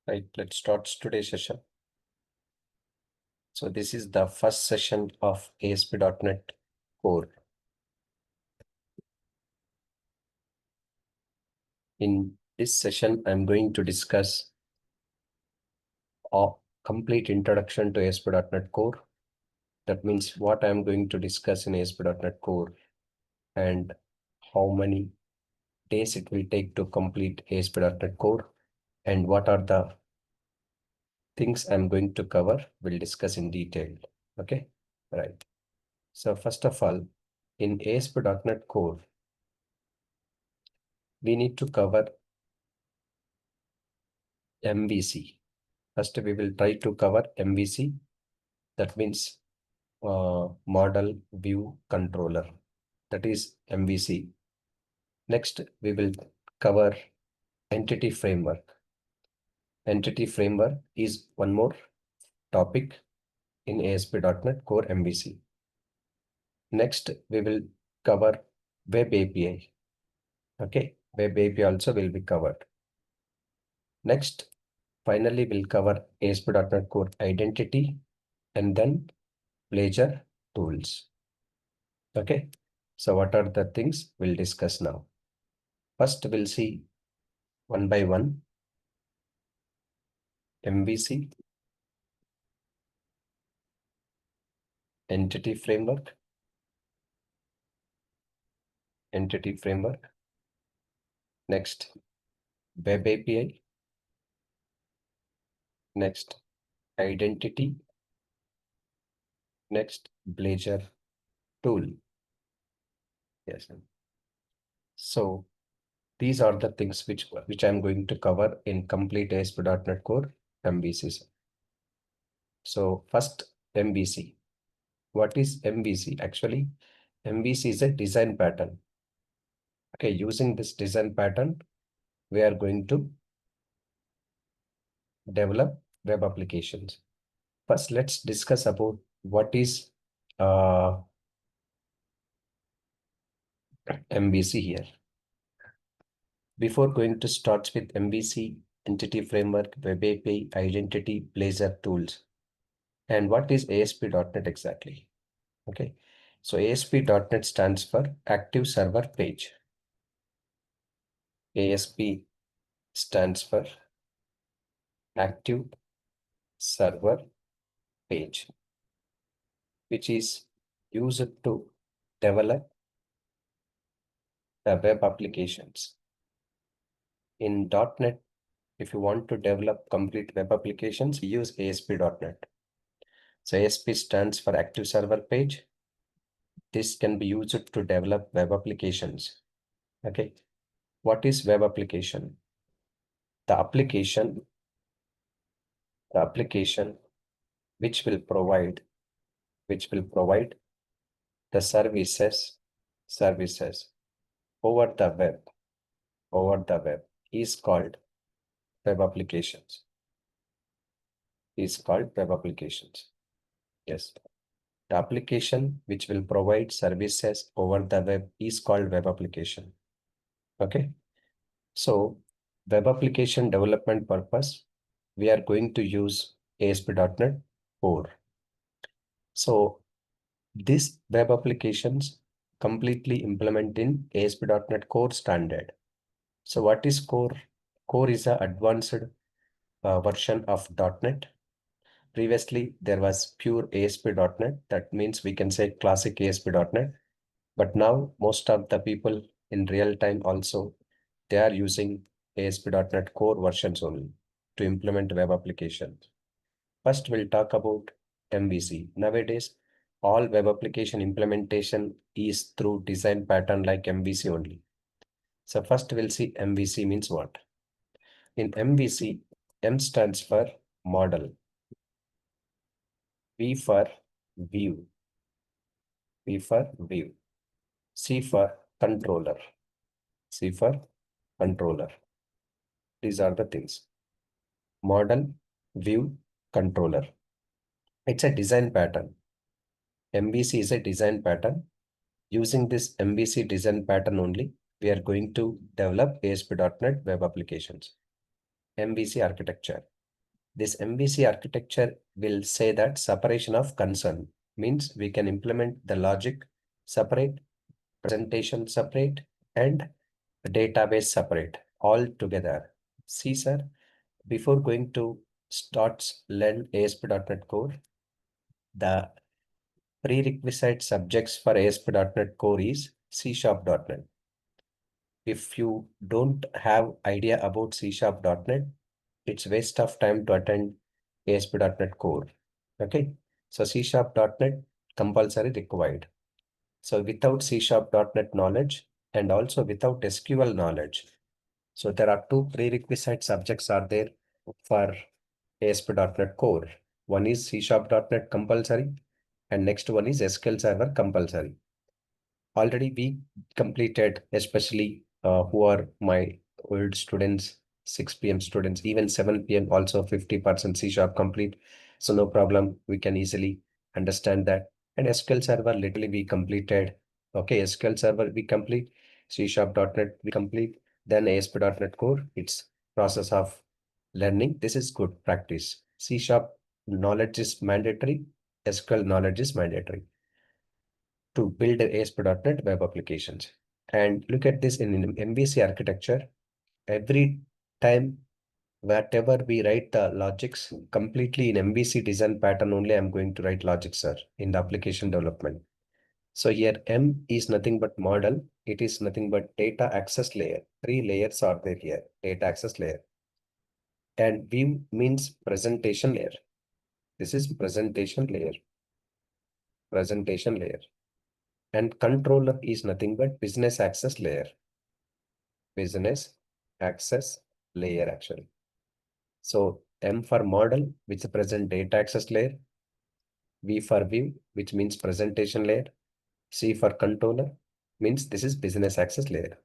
Right, let's start today's session. So this is the first session of ASP.NET Core. In this session, I'm going to discuss a complete introduction to ASP.NET Core. That means what I'm going to discuss in ASP.NET Core and how many days it will take to complete ASP.NET Core and what are the things I'm going to cover. We'll discuss in detail. Okay, right. So first of all, in ASP.NET Core, we need to cover MVC. First, we will try to cover MVC. That means Model View Controller. That is MVC. Next, we will cover Entity Framework. Entity Framework is one more topic in ASP.NET Core MVC. Next, we will cover Web API. Okay, Web API also will be covered. Next, finally, we'll cover ASP.NET Core Identity and then Blazor tools. Okay, so what are the things we'll discuss now? First, we'll see one by one. MVC, Entity Framework, next Web API, next Identity, next Blazor tool. Yes. So these are the things which I'm going to cover in complete ASP.NET Core MVC. So first, MVC. What is MVC? Actually, MVC is a design pattern. Okay, using this design pattern, we are going to develop web applications. First, let's discuss about what is MVC here. Before going to start with MVC, Entity Framework, Web API, Identity, Blazor tools. And what is ASP.NET exactly? Okay, so ASP.NET stands for Active Server Page. ASP stands for Active Server Page, which is used to develop the web applications. In .NET, if you want to develop complete web applications, we use ASP.NET. So ASP stands for Active Server Page. This can be used to develop web applications. Okay, what is web application? The application which will provide the services over the web is called web applications. Yes, the application which will provide services over the web is called web application. Okay, so web application development purpose, we are going to use ASP.NET Core. So these web applications completely implement in ASP.NET Core standard. So what is Core? Core is an advanced version of .NET. Previously, there was pure ASP.NET. That means we can say classic ASP.NET. But now most of the people in real time also, they are using ASP.NET Core versions only to implement web applications. First, we'll talk about MVC. Nowadays, all web application implementation is through design pattern like MVC only. So first we'll see MVC means what. In MVC, M stands for model, V for view, C for controller, These are the things. Model, view, controller. It's a design pattern. MVC is a design pattern. Using this MVC design pattern only, we are going to develop ASP.NET web applications. MVC architecture. This MVC architecture will say that separation of concern means we can implement the logic separate, presentation separate, and database separate all together. See, sir, before going to Struts learn ASP.NET Core, the prerequisite subjects for ASP.NET Core is C#.NET. If you don't have idea about C#.NET, it's waste of time to attend ASP.NET Core. Okay, so C#.NET compulsory required. So without C#.NET knowledge and also without SQL knowledge, so there are two prerequisite subjects are there for ASP.NET Core. One is C#.NET compulsory and next one is SQL Server compulsory. Already we completed, especially who are my old students, 6 p.m. students, even 7 p.m. also 50% C# complete. So no problem, we can easily understand that. And SQL Server literally we completed. Okay, SQL Server we complete, C#.NET we complete, then ASP.NET Core, it's process of learning. This is good practice. C# knowledge is mandatory, SQL knowledge is mandatory to build ASP.NET web applications. And look at this in MVC architecture. Every time, whatever we write the logics completely in MVC design pattern only, I'm going to write logics, sir, in the application development. So here M is nothing but model. It is nothing but data access layer. Three layers are there here, data access layer. And view means presentation layer. This is presentation layer. Presentation layer. And controller is nothing but business access layer. Business access layer actually. So M for model, which present data access layer. V for view, which means presentation layer. C for controller, means this is business access layer.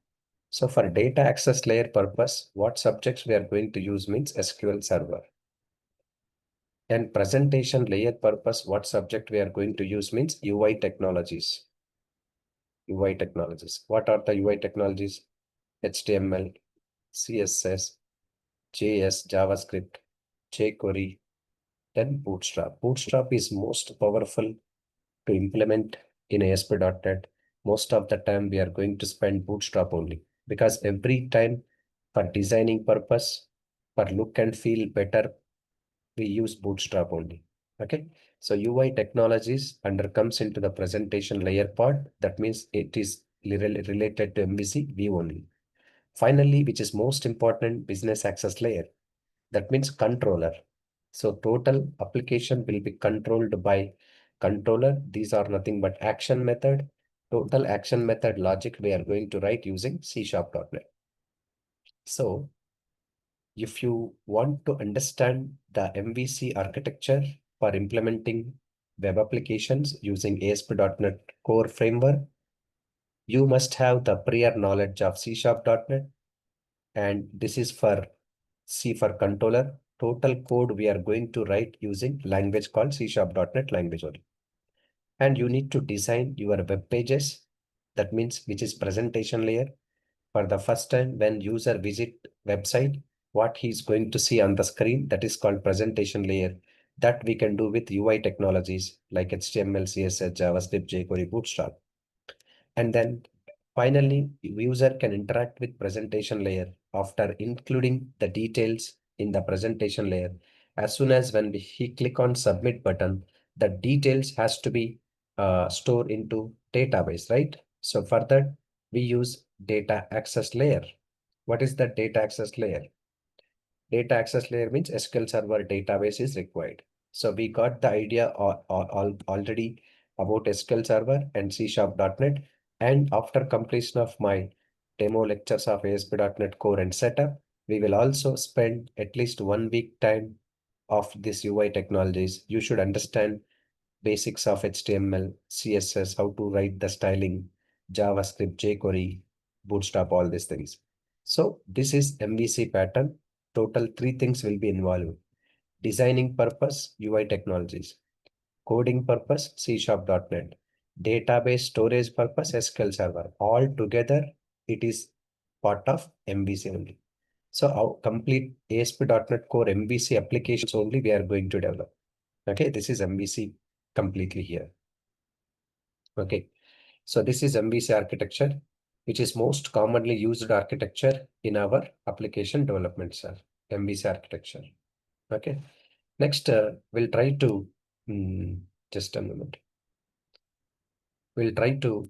So for data access layer purpose, what subjects we are going to use means SQL Server. And presentation layer purpose, what subject we are going to use means UI technologies. UI technologies. What are the UI technologies? HTML, CSS, JS, JavaScript, jQuery, then Bootstrap. Bootstrap is most powerful to implement in ASP.NET. Most of the time we are going to spend Bootstrap only because every time for designing purpose, for look and feel better, we use Bootstrap only. Okay. So UI technologies under comes into the presentation layer part. That means it is related to MVC view only. Finally, which is most important, business access layer. That means controller. So total application will be controlled by controller. These are nothing but action method. Total action method logic we are going to write using C#.NET. So if you want to understand the MVC architecture for implementing web applications using ASP.NET Core framework, you must have the prior knowledge of C#.NET. And this is for C for controller. Total code we are going to write using language called C#.NET language only. And you need to design your web pages. That means which is presentation layer. For the first time when user visit website, what he's going to see on the screen, that is called presentation layer. That we can do with UI technologies like HTML, CSS, JavaScript, jQuery, Bootstrap. And then finally, user can interact with presentation layer after including the details in the presentation layer. As soon as when he click on submit button, the details has to be stored into database, right? So for that, we use data access layer. What is the data access layer? Data access layer means SQL Server database is required. So we got the idea already about SQL Server and C#.NET. And after completion of my demo lectures of ASP.NET Core and setup, we will also spend at least 1 week time of this UI technologies. You should understand basics of HTML, CSS, how to write the styling, JavaScript, jQuery, Bootstrap, all these things. So this is MVC pattern. Total 3 things will be involved. Designing purpose, UI technologies. Coding purpose, C#.NET. Database storage purpose, SQL Server. All together, it is part of MVC only. So our complete ASP.NET Core MVC applications only we are going to develop. Okay, this is MVC completely here. Okay, so this is MVC architecture, which is most commonly used architecture in our application development, sir. MVC architecture. Okay, next we'll try to just a moment. We'll try to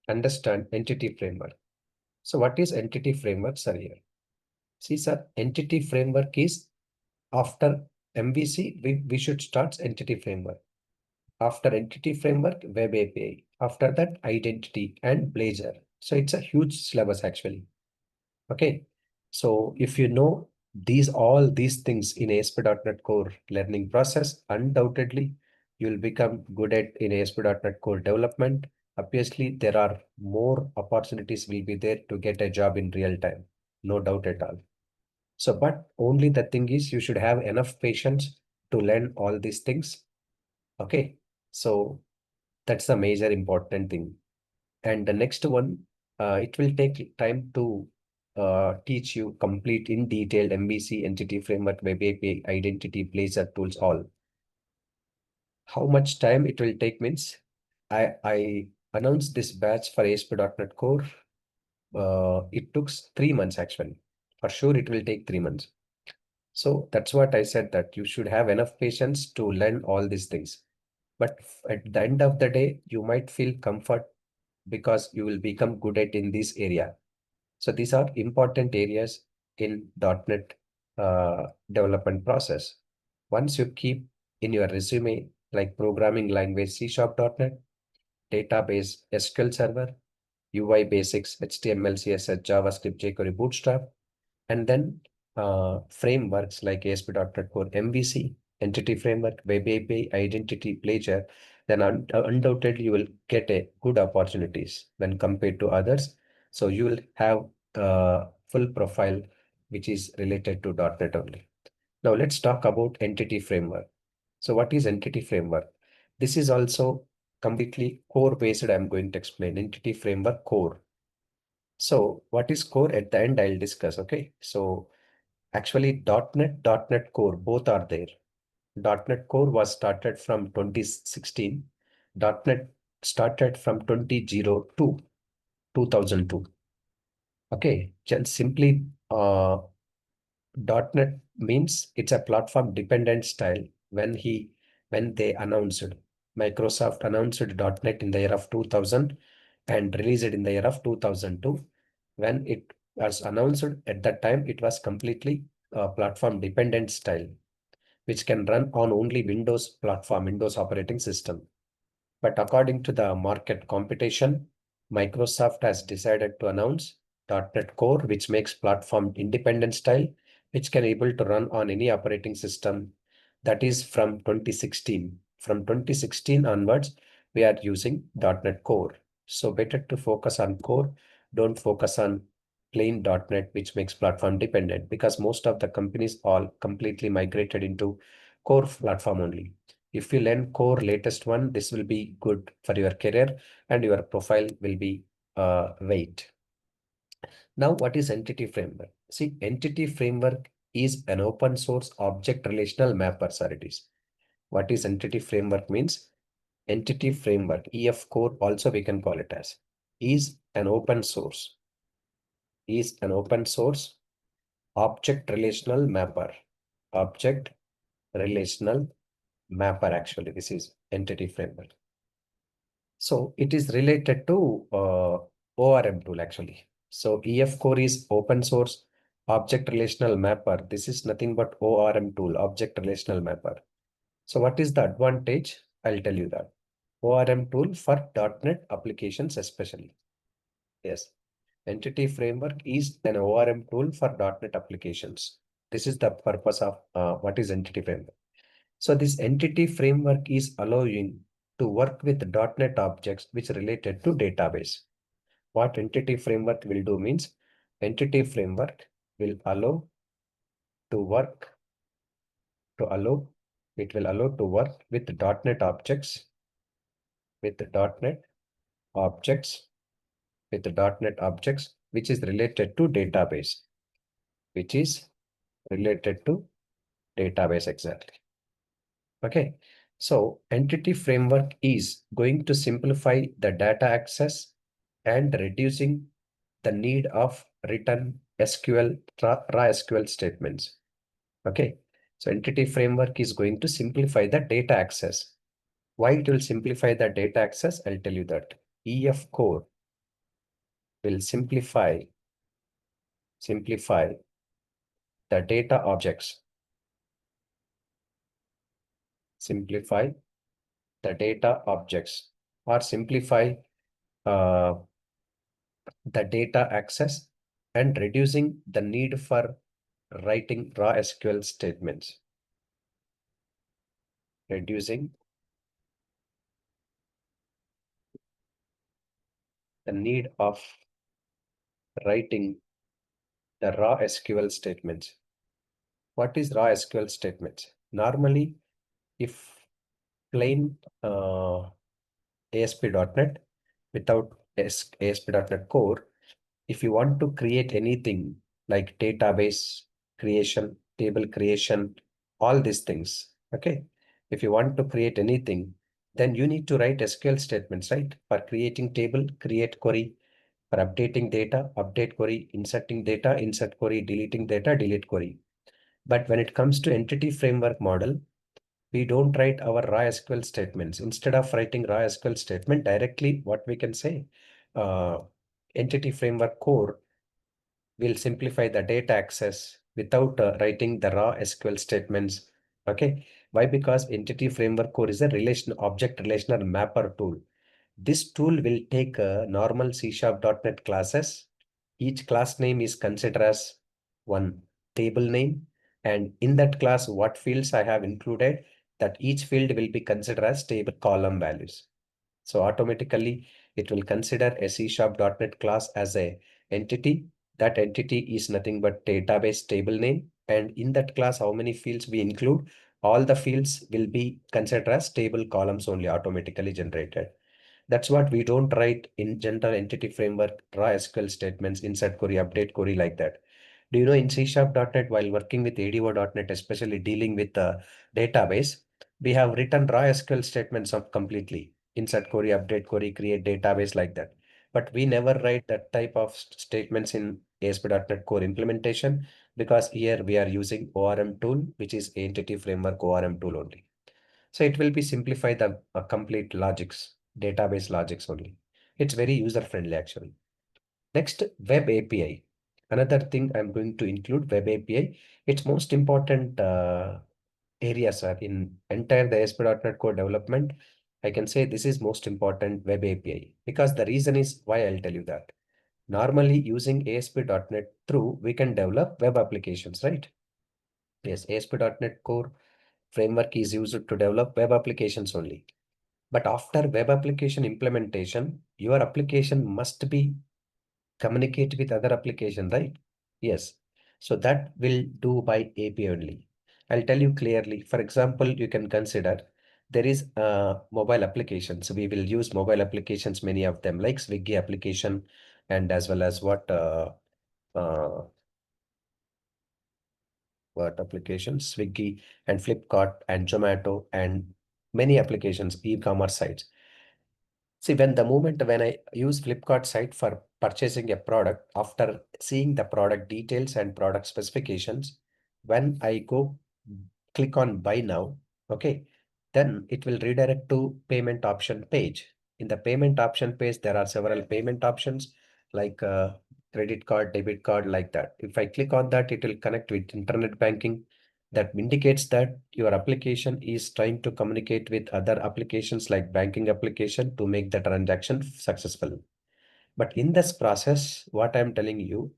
understand entity framework. So what is entity framework, sir? Here, see, sir, entity framework is after MVC, we should start entity framework. After entity framework, web API. After that, identity and Blazor. So it's a huge syllabus actually. Okay. So if you know all these things in ASP.NET Core learning process, undoubtedly you'll become good at in ASP.NET Core development. Obviously, there are more opportunities will be there to get a job in real time. No doubt at all. So, but only the thing is you should have enough patience to learn all these things. Okay. So that's the major important thing. And the next one, it will take time to teach you complete in detailed MVC, entity framework, web API, identity, Blazor tools, all. How much time it will take means, I announced this batch for ASP.NET Core. It took 3 months actually. For sure, it will take 3 months. So that's what I said, that you should have enough patience to learn all these things. But at the end of the day, you might feel comfort because you will become good at in this area. So these are important areas in .NET development process. Once you keep in your resume, like programming language C#.NET, database SQL Server, UI basics, HTML, CSS, JavaScript, jQuery, Bootstrap, and then frameworks like ASP.NET Core MVC, Entity Framework, Web API, Identity, Blazor, then undoubtedly you will get a good opportunities when compared to others. So you will have a full profile which is related to .NET only. Now let's talk about Entity Framework. So what is Entity Framework? This is also completely core based. I'm going to explain Entity Framework core. So what is core at the end I'll discuss. Okay. So actually .NET Core, both are there. .NET Core was started from 2016. .NET started from 2002. Okay. Just simply .NET means it's a platform dependent style. When they announced, Microsoft announced .NET in the year of 2000 and released it in the year of 2002. When it was announced at that time, it was completely platform dependent style, which can run on only Windows platform, Windows operating system. But according to the market competition, Microsoft has decided to announce .NET Core, which makes platform independent style, which can able to run on any operating system. That is from 2016. From 2016 onwards, we are using .NET Core. So better to focus on core. Don't focus on plain .NET, which makes platform dependent, because most of the companies all completely migrated into core platform only. If you learn core latest one, this will be good for your career and your profile will be weight. Now, what is entity framework? See, entity framework is an open source object relational mapper, sir. It is. What is entity framework means? Entity framework, EF core also we can call it as, is an open source object relational mapper. Object relational mapper, actually, this is entity framework. So it is related to ORM tool actually. So EF core is open source object relational mapper. This is nothing but ORM tool, object relational mapper. So what is the advantage? I'll tell you that. ORM tool for .NET applications especially. Yes. Entity framework is an ORM tool for .NET applications. This is the purpose of what is entity framework. So this entity framework is allowing to work with .NET objects which related to database. What entity framework will do means, entity framework will allow to work it will allow to work with .NET objects with .NET objects which is related to database, which is related to database exactly. Okay. So entity framework is going to simplify the data access and reducing the need of written SQL, raw SQL statements. Okay. So entity framework is going to simplify the data access. Why it will simplify the data access? I'll tell you that. EF core will simplify the data objects. Simplify the data objects or simplify uh, the data access and reducing the need for writing raw SQL statements. Reducing the need of writing the raw SQL statements. What is raw SQL statements? Normally, if plain ASP.NET without ASP.NET Core, if you want to create anything like database creation, table creation, all these things, okay? If you want to create anything, then you need to write SQL statements, right? For creating table, create query, for updating data, update query, inserting data, insert query, deleting data, delete query. But when it comes to entity framework model, we don't write our raw SQL statements. Instead of writing raw SQL statement directly, what we can say, uh, entity framework core will simplify the data access without writing the raw SQL statements. Okay. Why? Because entity framework core is a relation object relational mapper tool. This tool will take normal C#.NET classes. Each class name is considered as one table name. And in that class, what fields I have included, that each field will be considered as table column values. So automatically, it will consider a C#.NET class as a entity. That entity is nothing but database table name. And in that class, how many fields we include, all the fields will be considered as table columns only automatically generated. That's what we don't write in general entity framework, raw SQL statements, insert query, update query like that. Do you know in C#.NET, while working with ADV.NET, especially dealing with the database, we have written raw SQL statements of completely insert query, update query, create database like that. But we never write that type of statements in ASP.NET Core implementation because here we are using ORM tool, which is entity framework ORM tool only. So it will be simplify the complete logics, database logics only. It's very user friendly actually. Next, web API. Another thing I'm going to include web API. Its most important areas are in entire the ASP.NET Core development. I can say this is most important web API because the reason is why I'll tell you that. Normally using ASP.NET through, we can develop web applications, right? Yes, ASP.NET Core framework is used to develop web applications only. But after web application implementation, your application must be communicate with other application, right? Yes. So that will do by API only. I'll tell you clearly. For example, you can consider there is mobile applications. We will use mobile applications, many of them like Swiggy application and as well as uh, what applications, Swiggy and Flipkart and Zomato and many applications, e-commerce sites. See, when I use Flipkart site for purchasing a product, after seeing the product details and product specifications, when I go click on buy now, okay, then it will redirect to payment option page. In the payment option page, there are several payment options like credit card, debit card, like that. If I click on that, it will connect with internet banking. That indicates that your application is trying to communicate with other applications like banking application to make the transaction successful. But in this process, what I'm telling you,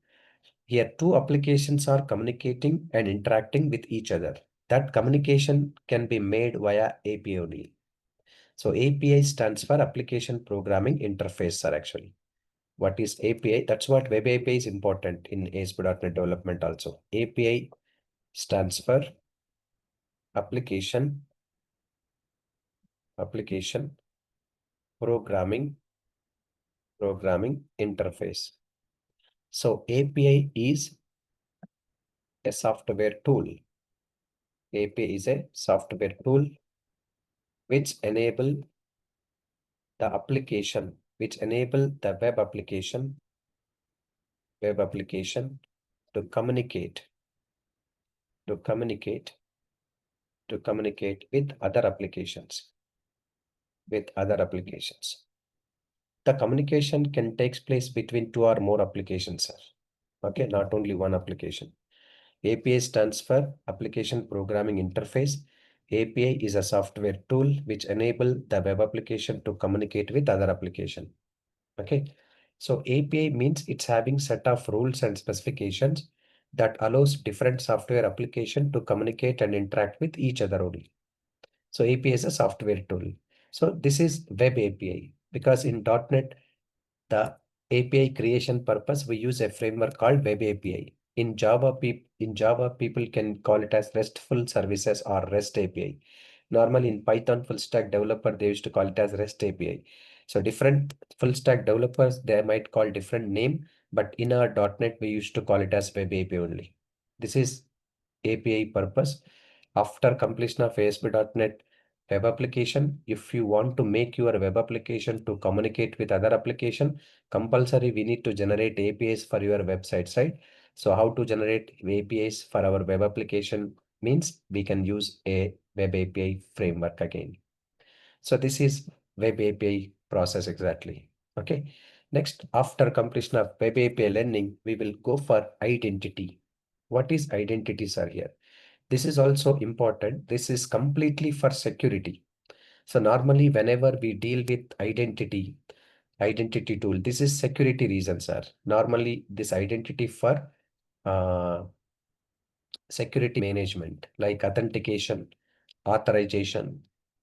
here two applications are communicating and interacting with each other. That communication can be made via API only. So API stands for Application Programming Interface, sir, actually. What is API? That's what web API is important in ASP.NET development also. API stands for application programming interface. So API is a software tool. API is a software tool which enable the application, which enable the web application to communicate, to communicate, to communicate with other applications, with other applications. The communication can take place between two or more applications, sir. Okay, not only one application. API stands for Application Programming Interface. API is a software tool which enable the web application to communicate with other application. Okay, so API means it's having set of rules and specifications that allows different software application to communicate and interact with each other only. So API is a software tool. So this is web API because in .NET, the API creation purpose, we use a framework called web API. In Java, people can call it as RESTful services or REST API. Normally in Python full stack developer, they used to call it as REST API. So different full stack developers, they might call different name, but in our .NET, we used to call it as web API only. This is API purpose. After completion of ASP.NET web application, if you want to make your web application to communicate with other application, compulsory we need to generate APIs for your website side. So how to generate APIs for our web application means we can use a web API framework again. So this is web API process exactly. Okay. Next, after completion of web API learning, we will go for identity. What is identities are here? This is also important. This is completely for security. So normally whenever we deal with identity tool, this is security reasons are normally this identity for uh, security management like authentication, authorization,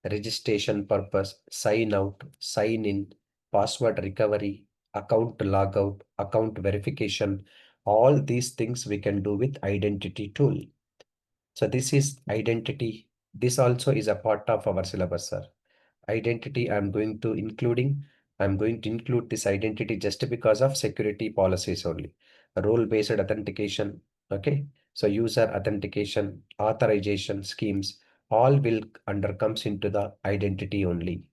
registration purpose, sign out, sign in, password recovery, account logout, account verification. All these things we can do with identity tool. So this is identity. This also is a part of our syllabus, sir. Identity I'm going to include this identity just because of security policies only. Role-based authentication. Okay. So user authentication, authorization schemes, all will under comes into the identity only.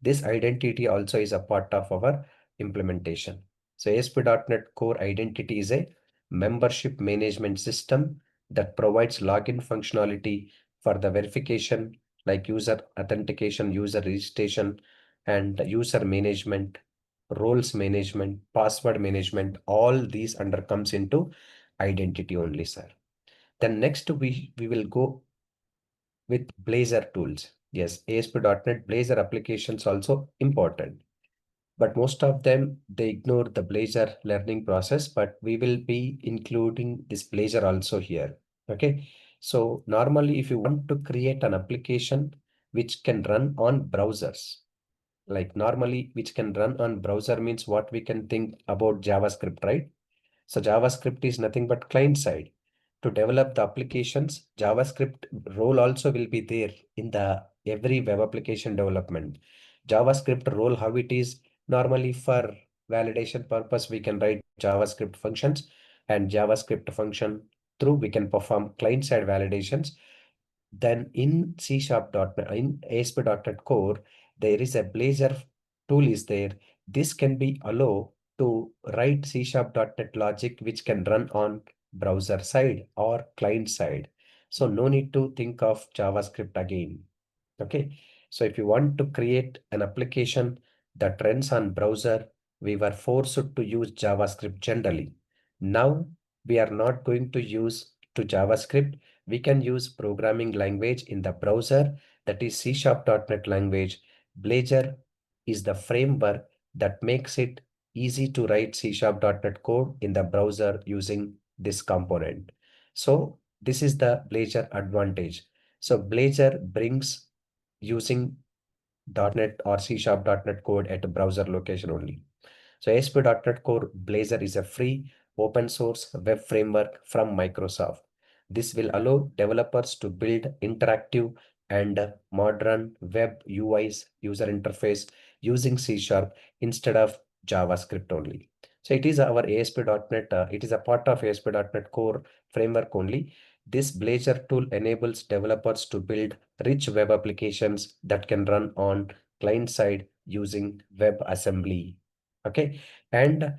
This identity also is a part of our implementation. So ASP.NET Core Identity is a membership management system that provides login functionality for the verification like user authentication, user registration, and user management, roles management, password management. All these under comes into identity only, sir. Then next we will go with Blazor tools. Yes, ASP.NET Blazor applications also important. But most of them, they ignore the Blazor learning process, but we will be including this Blazor also here. Okay. So normally, if you want to create an application which can run on browsers, like normally which can run on browser means what we can think about JavaScript, right? So JavaScript is nothing but client side. To develop the applications, JavaScript role also will be there in the every web application development. JavaScript role, how it is normally for validation purpose, we can write JavaScript functions and JavaScript function through we can perform client side validations. Then in C Sharp.NET, in ASP.NET Core, there is a Blazor tool is there. This can be allow to write C Sharp.NET logic which can run on browser side or client side. So no need to think of JavaScript again. Okay. So if you want to create an application that runs on browser, we were forced to use JavaScript generally. Now we are not going to use to JavaScript. We can use programming language in the browser, that is C Sharp.NET language. Blazor is the framework that makes it easy to write C Sharp.NET code in the browser using this component. So this is the Blazor advantage. So Blazor brings using .NET or C Sharp.NET code at a browser location only. So ASP.NET Core Blazor is a free open source web framework from Microsoft. This will allow developers to build interactive and modern web UIs, user interface using C Sharp instead of JavaScript only. So it is our ASP.NET, it is a part of ASP.NET Core framework only. This Blazor tool enables developers to build rich web applications that can run on client side using WebAssembly. Okay. And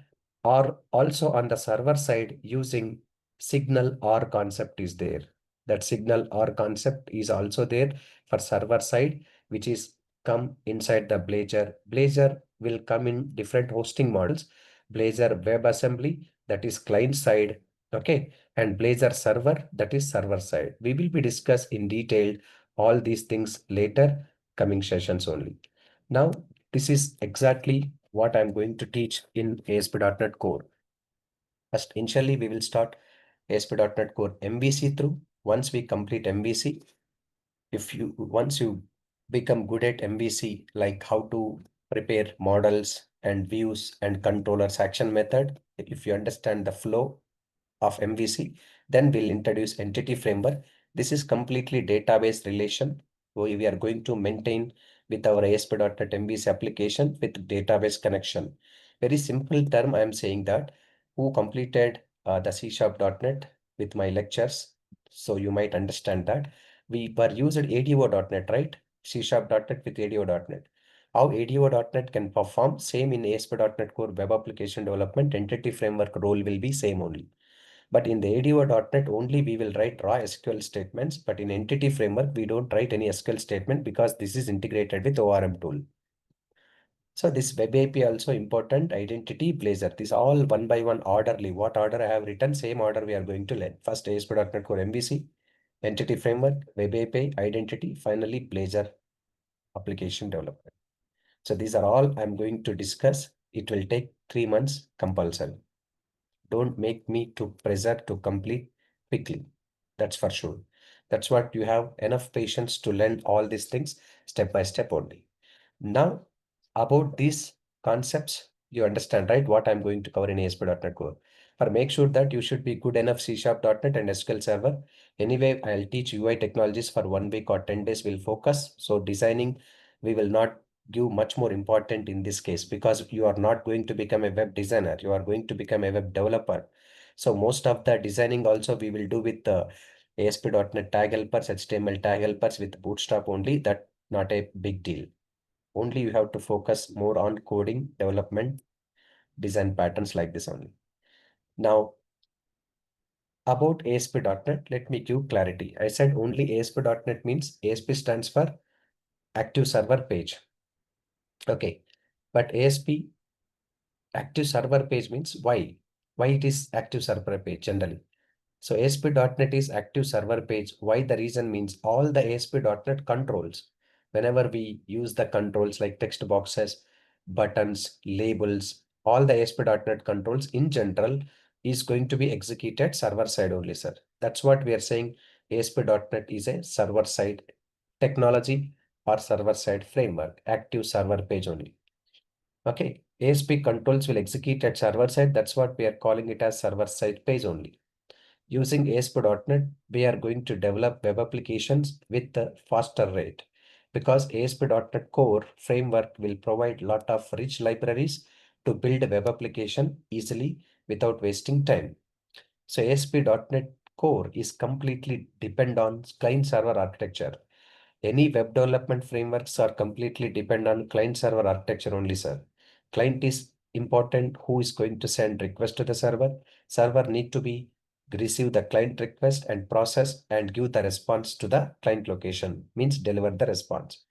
or also on the server side using Signal or concept is there. That Signal or concept is also there for server side, which is come inside the Blazor. Blazor will come in different hosting models. Blazor WebAssembly, that is client side, okay, and Blazor server, that is server side. We will be discuss in detail all these things later coming sessions only. Now, this is exactly what I'm going to teach in ASP.NET Core. First, initially, we will start ASP.NET Core MVC through. Once we complete MVC, once you become good at MVC, like how to prepare models and views and controllers action method, if you understand the flow of MVC, then we'll introduce entity framework. This is completely database relation. We are going to maintain with our ASP.NET MVC application with database connection. Very simple term, I am saying that who completed the C#.NET with my lectures. So you might understand that we were used ADO.NET, right? C#.NET with ADO.NET. How ADO.NET can perform same in ASP.NET Core web application development, entity framework role will be same only. But in the ADO.NET only we will write raw SQL statements, but in entity framework we don't write any SQL statement because this is integrated with ORM tool. So this web API also important, identity, Blazor. This all one by one orderly. What order I have written, same order we are going to learn. First ASP.NET Core MVC, entity framework, web API, identity, finally Blazor application development. So these are all I'm going to discuss. It will take 3 months compulsory. Don't make me to pressure to complete quickly. That's for sure. That's what you have enough patience to learn all these things step by step only. Now, about these concepts, you understand, right? What I'm going to cover in ASP.NET Core. For make sure that you should be good enough C#.NET and SQL Server. Anyway, I'll teach UI technologies for 1 week or 10 days. We'll focus. So designing, we will not give much more important in this case because you are not going to become a web designer. You are going to become a web developer. So most of the designing also we will do with the ASP.NET tag helpers, HTML tag helpers with Bootstrap only. That not a big deal. Only you have to focus more on coding, development, design patterns like this only. Now, about ASP.NET, let me give clarity. I said only ASP.NET means ASP stands for active server page. Okay, but ASP active server page means why? Why it is active server page generally? So ASP.NET is active server page. Why the reason means all the ASP.NET controls. Whenever we use the controls like text boxes, buttons, labels, all the ASP.NET controls in general is going to be executed server side only, sir. That's what we are saying. ASP.NET is a server side technology or server side framework, active server page only. Okay, ASP controls will execute at server side. That's what we are calling it as server side page only. Using ASP.NET, we are going to develop web applications with a faster rate because ASP.NET Core framework will provide lot of rich libraries to build a web application easily without wasting time. So ASP.NET Core is completely depend on client server architecture. Any web development frameworks are completely depend on client server architecture only, sir. Client is important who is going to send request to the server. Server need to be receive the client request and process and give the response to the client location, means deliver the response.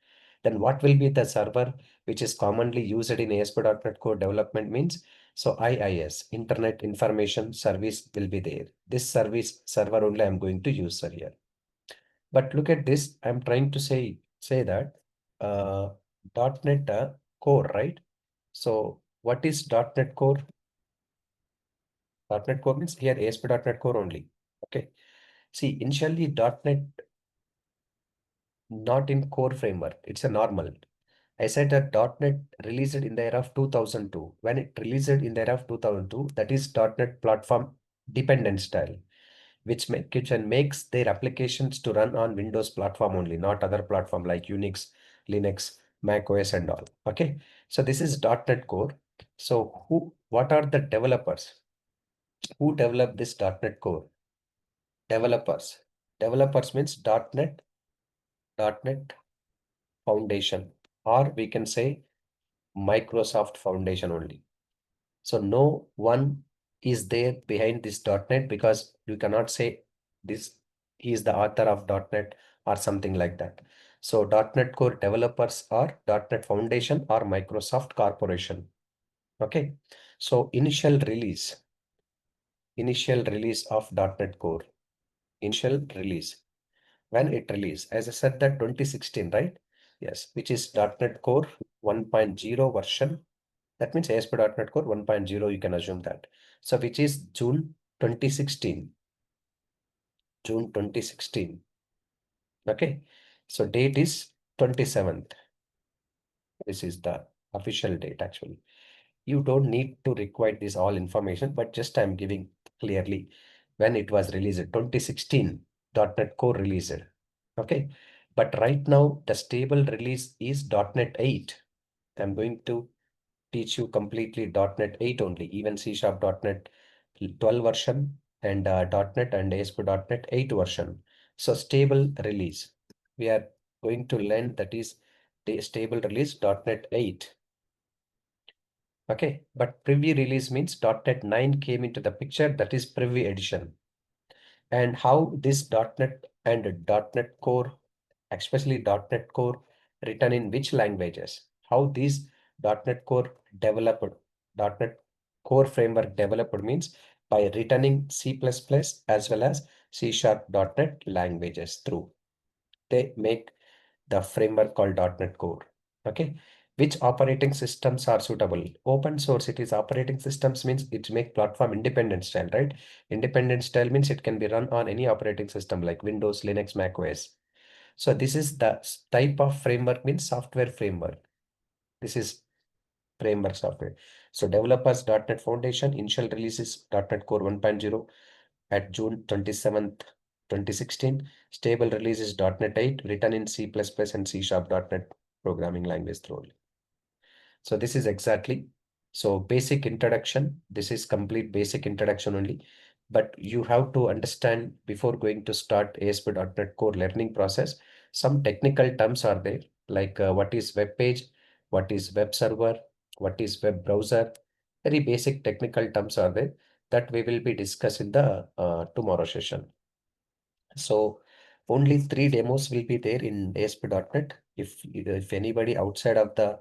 Then what will be the server which is commonly used in ASP.NET Core development means, so IIS, Internet Information Service will be there. This service server only I'm going to use, sir, here. But look at this, I'm trying to say that uh, .NET Core, right? So what is .NET Core? .NET Core means here ASP.NET Core only. Okay. See, initially .NET not in core framework. It's a normal. I said that .NET released in the era of 2002. When it released in the era of 2002, that is .NET platform dependent style, which makes their applications to run on Windows platform only, not other platform like Unix, Linux, Mac OS and all. Okay. So this is .NET Core. So what are the developers? Who developed this .NET Core? Developers. Developers means .NET Foundation, or we can say Microsoft Foundation only. So no one is there behind this .NET, because you cannot say this, he is the author of .NET or something like that. So .NET Core developers are .NET Foundation or Microsoft Corporation. Okay. So initial release of .NET Core, initial release, when it released, as I said, that 2016, right? Yes, which is .NET Core 1.0 version. That means ASP.NET Core 1.0, you can assume that. So which is June 2016. June 2016. Okay. So date is 27th. This is the official date actually. You don't need to require this all information, but just I'm giving clearly when it was released, 2016, .NET Core released. Okay. But right now the stable release is .NET 8. I'm going to teach you completely .NET 8 only, even C# .NET 12 version and .NET and ASP.NET 8 version. So stable release, we are going to learn, that is the stable release .NET 8. Okay, but preview release means .NET 9 came into the picture, that is preview edition. And how this .NET and .NET Core, especially .NET Core, written in which languages, how these .NET Core developed, .NET Core framework developed means by returning C++ as well as C# .NET languages through. They make the framework called .NET Core. Okay. Which operating systems are suitable? Open source, it is operating systems means it make platform independent style, right? Independent style means it can be run on any operating system like Windows, Linux, Mac OS. So this is the type of framework, means software framework. This is framework software. So developers .NET Foundation, initial releases .NET Core 1.0 at June 27th, 2016. Stable release is .NET 8, written in C++ and C# .NET programming language through. So this is exactly, so basic introduction. This is complete basic introduction only, but you have to understand before going to start ASP.NET Core learning process. Some technical terms are there, like what is web page, what is web server, what is web browser. Very basic technical terms are there that we will be discussing in the tomorrow session. So only 3 demos will be there in ASP.NET. If anybody outside of the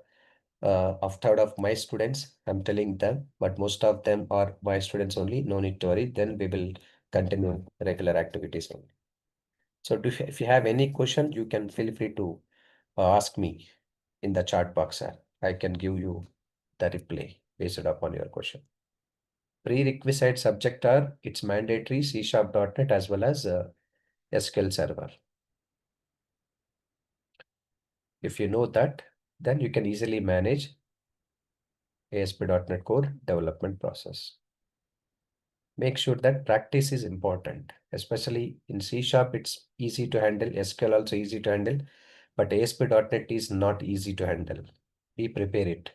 outside of my students, I'm telling them, but most of them are my students only. No need to worry. Then we will continue regular activities only. So if you have any question, you can feel free to ask me in the chat box, sir. I can give you the reply based upon your question. Prerequisite subject are, it's mandatory C#.NET as well as SQL Server. If you know that, then you can easily manage ASP.NET Core development process. Make sure that practice is important, especially in C#, it's easy to handle, SQL also easy to handle, but ASP.NET is not easy to handle. Be prepare it.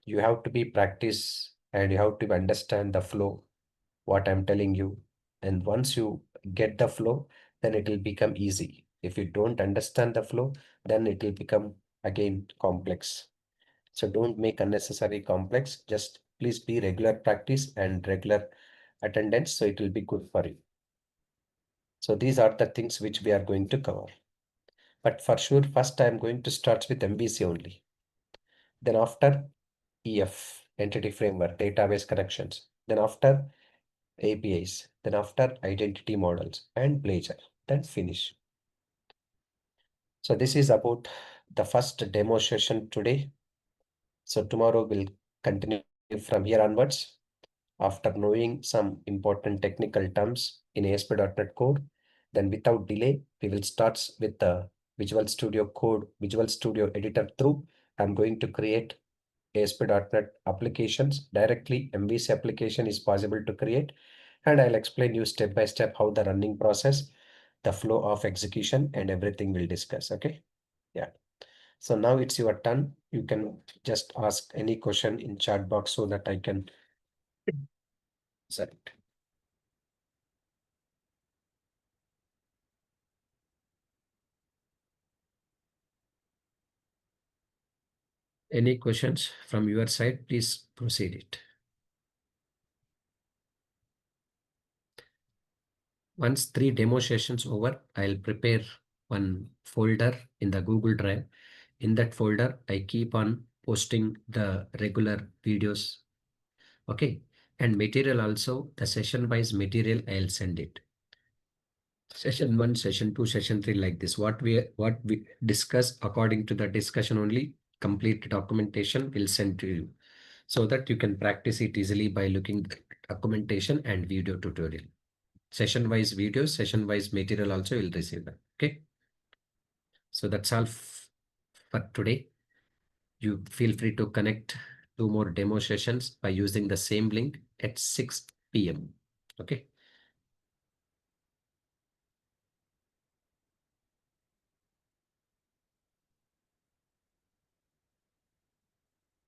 You have to be practice and you have to understand the flow, what I'm telling you. And once you get the flow, then it will become easy. If you don't understand the flow, then it will become again complex. So don't make unnecessary complex. Just please be regular practice and regular attendance. So it will be good for you. So these are the things which we are going to cover. But for sure, first I'm going to start with MVC only. Then after EF, Entity Framework, database connections. Then after APIs. Then after identity models and Blazor. Then finish. So this is about the first demo session today. So tomorrow we'll continue from here onwards. After knowing some important technical terms in ASP.NET Core, then without delay, we will start with the Visual Studio Code, Visual Studio Editor through. I'm going to create ASP.NET applications directly. MVC application is possible to create, and I'll explain you step by step how the running process, the flow of execution, and everything we'll discuss. Okay. Yeah. So now it's your turn. You can just ask any question in chat box so that I can answer it. Any questions from your side, please proceed it. Once 3 demo sessions over, I'll prepare one folder in the Google Drive. In that folder, I keep on posting the regular videos. Okay. And material also, the session wise material, I'll send it. Session 1, session 2, session 3, like this. What we discuss, according to the discussion only, complete documentation will send to you so that you can practice it easily by looking at documentation and video tutorial. Session wise videos, session wise material also will receive that. Okay. So that's all for today. You feel free to connect 2 more demo sessions by using the same link at 6 p.m. Okay.